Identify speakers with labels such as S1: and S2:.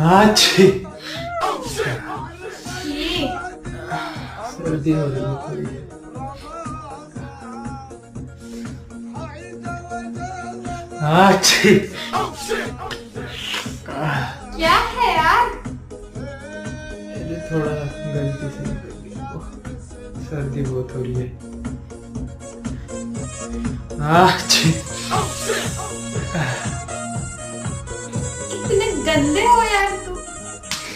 S1: अच्छी
S2: ये
S1: सर्दी हो रही है थोड़ी। अच्छी
S2: क्या है यार?
S1: अरे थोड़ा गलती से निकल गया वो। सर्दी बहुत हो रही है। अच्छी
S2: कितने गंदे हो यार तुम।